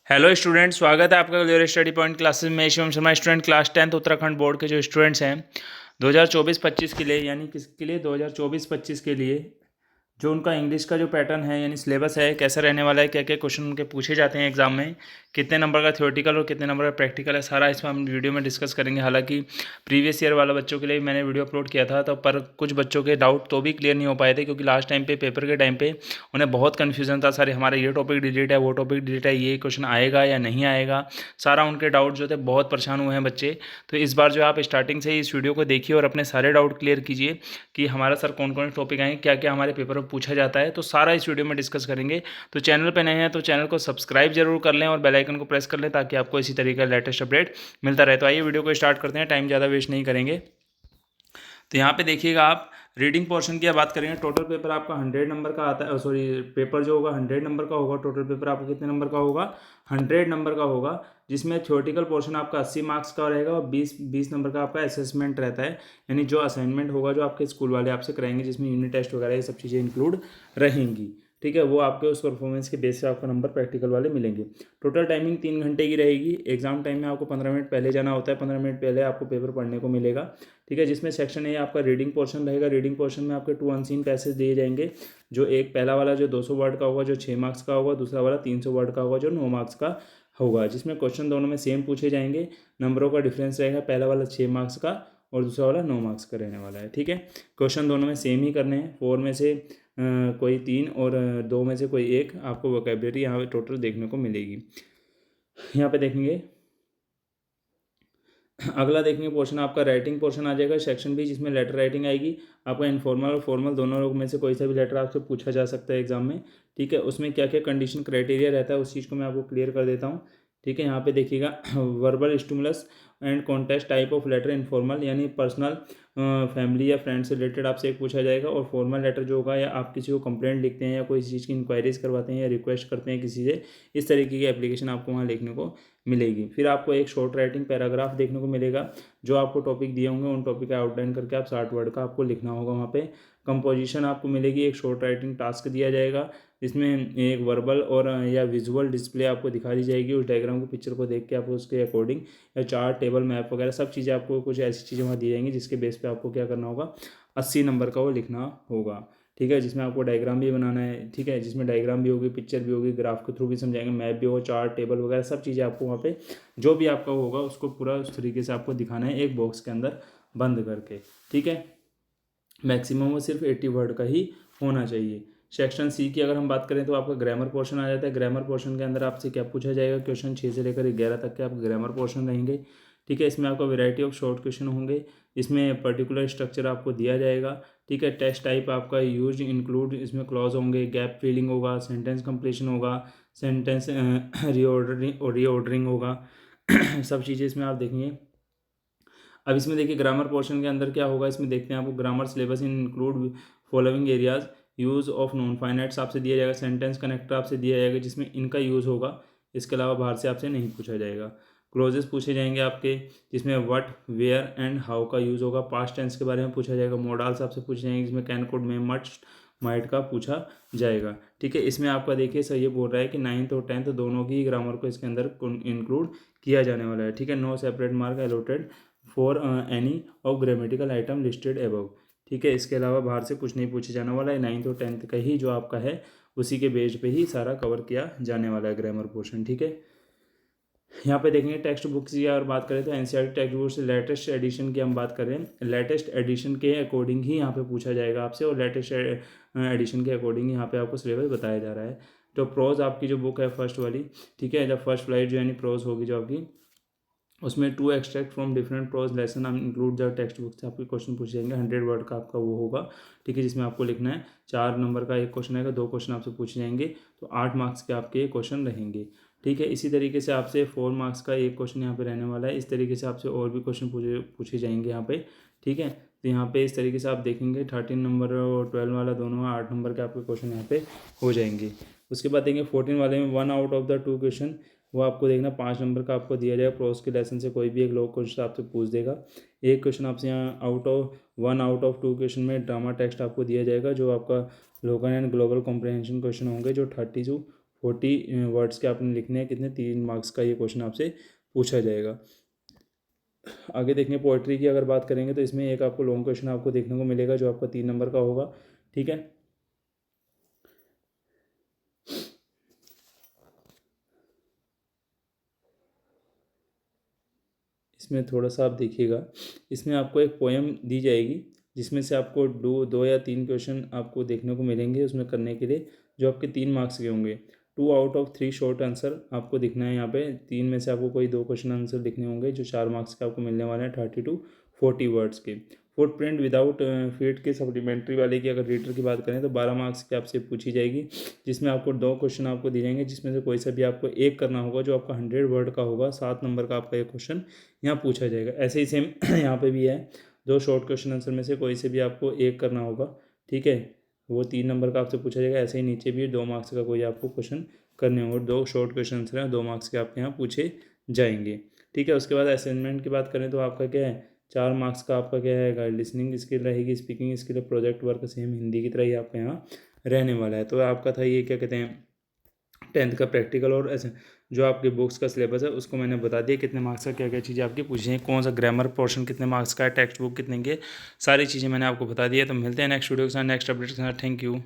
Hello student, स्वागत है आपका ग्लोरियस स्टडी पॉइंट क्लासेस में। Shivam Sharma student class 10th Uttarakhand board के जो स्टूडेंट्स हैं 2024-25 के लिए, यानी किसके लिए 2024-25 के लिए जो उनका इंग्लिश का जो पैटर्न है यानी सिलेबस है कैसा रहने वाला है, क्या क्या क्वेश्चन उनके पूछे जाते हैं एग्जाम में, कितने नंबर का थ्योरेटिकल और कितने नंबर का प्रैक्टिकल है, सारा इसमें हम वीडियो में डिस्कस करेंगे। हालांकि प्रीवियस ईयर वाला बच्चों के लिए मैंने वीडियो अपलोड किया था, तो पर कुछ बच्चों के डाउट तो भी क्लियर नहीं हो पाए थे, क्योंकि लास्ट टाइम पे पेपर के टाइम पे उन्हें बहुत कन्फ्यूजन था। सारे हमारा ये टॉपिक डिलीट है, वो टॉपिक डिलीट है, ये क्वेश्चन आएगा या नहीं आएगा, सारा उनके डाउट जो थे, बहुत परेशान हुए हैं बच्चे। तो इस बार जो आप स्टार्टिंग से ही इस वीडियो को देखिए और अपने सारे डाउट क्लियर कीजिए कि हमारा सर कौन कौन से टॉपिक आएंगे, क्या क्या हमारे पेपर में पूछा जाता है, तो सारा इस वीडियो में डिस्कस करेंगे। तो चैनल पे नए हैं तो चैनल को सब्सक्राइब जरूर कर लें और बेल आइकन को प्रेस कर लें, ताकि आपको इसी तरीके का लेटेस्ट अपडेट मिलता रहे। तो आइए वीडियो को स्टार्ट करते हैं, टाइम ज़्यादा वेस्ट नहीं करेंगे। तो यहाँ पे देखिएगा, आप रीडिंग पोर्शन की बात करेंगे। टोटल पेपर आपका 100 नंबर का आता है, सॉरी, पेपर जो होगा 100 नंबर का होगा। टोटल पेपर आपका कितने नंबर का होगा? 100 नंबर का होगा, जिसमें थ्योरेटिकल पोर्शन आपका 80 मार्क्स का रहेगा और 20 नंबर का आपका असेसमेंट रहता है, यानी जो असाइनमेंट होगा जो आपके स्कूल वाले आपसे कराएंगे, जिसमें यूनिट टेस्ट वगैरह ये सब चीज़ें इंक्लूड रहेंगी। ठीक है, वो आपके उस परफॉर्मेंस के बेस से आपको नंबर प्रैक्टिकल वाले मिलेंगे। टोटल टाइमिंग 3 घंटे की रहेगी। एग्जाम टाइम में आपको 15 मिनट पहले जाना होता है, 15 मिनट पहले आपको पेपर पढ़ने को मिलेगा। ठीक है, जिसमें सेक्शन ए आपका रीडिंग पोर्शन रहेगा। रीडिंग पोर्शन में आपके 2 अनसीन पैसेज दिए जाएंगे, जो एक पहला वाला जो 200 वर्ड का होगा, जो 6 मार्क्स का होगा, दूसरा वाला 300 वर्ड का होगा, जो 9 मार्क्स का होगा, जिसमें क्वेश्चन दोनों में सेम पूछे जाएंगे। नंबरों का डिफरेंस रहेगा, पहला वाला 6 मार्क्स का और दूसरा वाला 9 मार्क्स का रहने वाला है। ठीक है, क्वेश्चन दोनों में सेम ही करने हैं। 4 में से कोई 3 और 2 में से कोई एक आपको वोकैबुलरी यहाँ पे टोटल देखने को मिलेगी। यहाँ पे देखेंगे, अगला देखेंगे पोर्शन आपका राइटिंग पोर्शन आ जाएगा, सेक्शन बी, जिसमें लेटर राइटिंग आएगी। आपका इनफॉर्मल और फॉर्मल दोनों लोग में से कोई सा भी लेटर आपसे पूछा जा सकता है एग्जाम में। ठीक है, उसमें क्या क्या कंडीशन क्राइटेरिया रहता है उस चीज़ को मैं आपको क्लियर कर देता हूँ। ठीक है, यहाँ पे देखिएगा, verbal stimulus and context type of letter informal, यानी पर्सनल, फैमिली या फ्रेंड से रिलेटेड आपसे एक पूछा जाएगा। और फॉर्मल लेटर जो होगा, या आप किसी को कंप्लेंट लिखते हैं या कोई चीज़ की इंक्वायरीज करवाते हैं या रिक्वेस्ट करते हैं किसी से, इस तरीके की एप्लीकेशन आपको वहाँ लिखने को मिलेगी। फिर आपको एक शॉर्ट राइटिंग पैराग्राफ देखने को मिलेगा, जो आपको टॉपिक दिए होंगे उन टॉपिक का आउटलाइन करके आप 60 वर्ड का आपको लिखना होगा वहाँ पे। कंपोजिशन आपको मिलेगी, एक शॉर्ट राइटिंग टास्क दिया जाएगा, जिसमें एक वर्बल और या विजुअल डिस्प्ले आपको दिखा दी जाएगी। उस डायग्राम को, पिक्चर को देख के आपको उसके अकॉर्डिंग या चार्ट, टेबल, मैप वगैरह सब चीज़ें आपको, कुछ ऐसी चीज़ें वहाँ दी जाएंगी, जिसके बेस पे आपको क्या करना होगा, 80 नंबर का वो लिखना होगा। ठीक है, जिसमें आपको डायग्राम भी बनाना है। ठीक है, जिसमें डायग्राम भी होगी, पिक्चर भी होगी, ग्राफ के थ्रू भी समझाएंगे, मैप भी होगा, चार्ट, टेबल वगैरह सब चीज़ें आपको वहाँ पे जो भी आपका होगा उसको पूरा उस तरीके से आपको दिखाना है, एक बॉक्स के अंदर बंद करके। ठीक है, मैक्सिमम वो सिर्फ 80 वर्ड का ही होना चाहिए। सेक्शन सी की अगर हम बात करें तो आपका ग्रामर पोर्शन आ जाता है। ग्रामर पोर्शन के अंदर आपसे क्या पूछा जाएगा, क्वेश्चन 6 से लेकर 11 तक के आपके ग्रामर पोर्शन रहेंगे। ठीक है, इसमें आपको वैरायटी ऑफ शॉर्ट क्वेश्चन होंगे, इसमें पर्टिकुलर स्ट्रक्चर आपको दिया जाएगा। ठीक है, टेस्ट टाइप आपका यूज इंक्लूड, इसमें क्लॉज होंगे, गैप फिलिंग होगा, सेंटेंस कंप्लीशन होगा, सेंटेंस रीऑर्डरिंग होगा, सब चीज़ें इसमें आप देखेंगे। अब इसमें देखिए ग्रामर पोर्शन के अंदर क्या होगा, इसमें देखते हैं आपको grammar syllabus include following areas, use of non finites आपसे दिया जाएगा, सेंटेंस कनेक्टर आपसे दिया जाएगा, जिसमें इनका यूज़ होगा, इसके अलावा बाहर से आपसे नहीं पूछा जाएगा। क्लोजेस पूछे जाएंगे आपके, जिसमें व्हाट, वेयर एंड हाउ का यूज़ होगा। पास्ट टेंस के बारे में पूछा जाएगा। मॉडल्स आपसे पूछे जाएंगे, जिसमें can, could, may, must, might का पूछा जाएगा। ठीक है, इसमें आपका देखिए सर ये बोल रहा है कि 9th और 10th दोनों की ग्रामर को इसके अंदर इंक्लूड किया जाने वाला है। ठीक है, no separate mark allotted for any of grammatical item listed above. ठीक है, इसके अलावा बाहर से कुछ नहीं पूछे जाने वाला है। 9th और 10th का ही जो आपका है उसी के बेस पे ही सारा कवर किया जाने वाला है ग्रामर पोर्शन। ठीक है, यहाँ पे देखेंगे टेक्स्ट बुक्स की अगर बात करें तो एनसीईआरटी टेक्स्ट बुक से लेटेस्ट एडिशन की हम बात करें, लेटेस्ट एडिशन के अकॉर्डिंग ही यहाँ पे पूछा जाएगा आपसे, और लेटेस्ट एडिशन के अकॉर्डिंग यहाँ पे आपको सिलेबस बताया जा रहा है। तो प्रोज आपकी जो बुक है फर्स्ट वाली, ठीक है, जब फर्स्ट फ्लाइट जो यानी प्रोज होगी जो आपकी, उसमें 2 extract from different prose lesson हम इंक्लूड द टेक्स्ट बुक से आपके क्वेश्चन पूछे जाएंगे। 100 वर्ड का आपका वो होगा। ठीक है, जिसमें आपको लिखना है, 4 नंबर का एक क्वेश्चन आएगा, 2 क्वेश्चन आपसे पूछे जाएंगे, तो 8 मार्क्स के आपके क्वेश्चन रहेंगे। ठीक है, इसी तरीके से आपसे 4 मार्क्स का एक क्वेश्चन यहाँ पे रहने वाला है। इस तरीके से आपसे और भी क्वेश्चन पूछे जाएंगे यहाँ पे। ठीक है, तो यहाँ पे इस तरीके से आप देखेंगे 13 नंबर और 12 वाला दोनों 8 नंबर के आपके क्वेश्चन यहाँ पे हो जाएंगे। उसके बाद देखेंगे 14 वाले में 1 आउट ऑफ द 2 क्वेश्चन, वो आपको देखना 5 नंबर का आपको दिया जाएगा। प्रोस के लेसन से कोई भी एक लॉग क्वेश्चन आपसे पूछ देगा। एक क्वेश्चन आपसे यहाँ वन आउट ऑफ 2 क्वेश्चन में ड्रामा टेक्स्ट आपको दिया जाएगा, जो आपका local and global comprehension question होंगे, जो 30 to 40 वर्ड्स के आपने लिखने हैं, कितने 3 मार्क्स का ये क्वेश्चन आपसे पूछा जाएगा। आगे देखेंगे पोएट्री की अगर बात करेंगे तो इसमें एक आपको लॉन्ग क्वेश्चन आपको देखने को मिलेगा जो आपका 3 नंबर का होगा, ठीक है। इसमें थोड़ा सा आप देखिएगा, इसमें आपको एक पोएम दी जाएगी जिसमें से आपको दो या 3 क्वेश्चन आपको देखने को मिलेंगे उसमें करने के लिए, जो आपके 3 मार्क्स के होंगे। 2 आउट ऑफ 3 शॉर्ट आंसर आपको दिखना है यहाँ पे, 3 में से आपको कोई 2 क्वेश्चन आंसर दिखने होंगे जो 4 मार्क्स के आपको मिलने वाले हैं 30 to 40 वर्ड्स के। फुटप्रिंट विदाउट फीट के सप्लीमेंट्री वाले की अगर रीडर की बात करें तो 12 मार्क्स की आपसे पूछी जाएगी, जिसमें आपको 2 क्वेश्चन आपको दिए जाएंगे जिसमें से कोई सा भी आपको एक करना होगा जो आपका 100 वर्ड का होगा। 7 नंबर का आपका एक क्वेश्चन यहाँ पूछा जाएगा। ऐसे ही सेम यहाँ पे भी है, 2 शॉर्ट क्वेश्चन आंसर में से कोई से भी आपको एक करना होगा, ठीक है, वो 3 नंबर का आपसे पूछा जाएगा। ऐसे ही नीचे भी 2 मार्क्स का कोई आपको क्वेश्चन करने होंगे, 2 शॉर्ट क्वेश्चन आंसर हैं 2 मार्क्स के आपके यहाँ पूछे जाएंगे, ठीक है। उसके बाद असाइनमेंट की बात करें तो आपका क्या है, 4 मार्क्स का आपका क्या है, लिसनिंग स्किल रहेगी, speaking skill, project work same Hindi की तरह ही आपके यहाँ रहने वाला है। तो आपका था ये क्या कहते हैं 10th का प्रैक्टिकल, और ऐसे जो आपके बुक्स का सिलेबस है उसको मैंने बता दिया कितने मार्क्स का क्या क्या चीज़ें आपकी पूछी हैं, कौन सा ग्रामर पोर्शन कितने मार्क्स का है, टेक्स्ट बुक कितने के, सारी चीज़ें मैंने आपको बता दी है। तो मिलते हैं नेक्स्ट वीडियो के साथ, नेक्स्ट अपडेट के साथ। Thank you.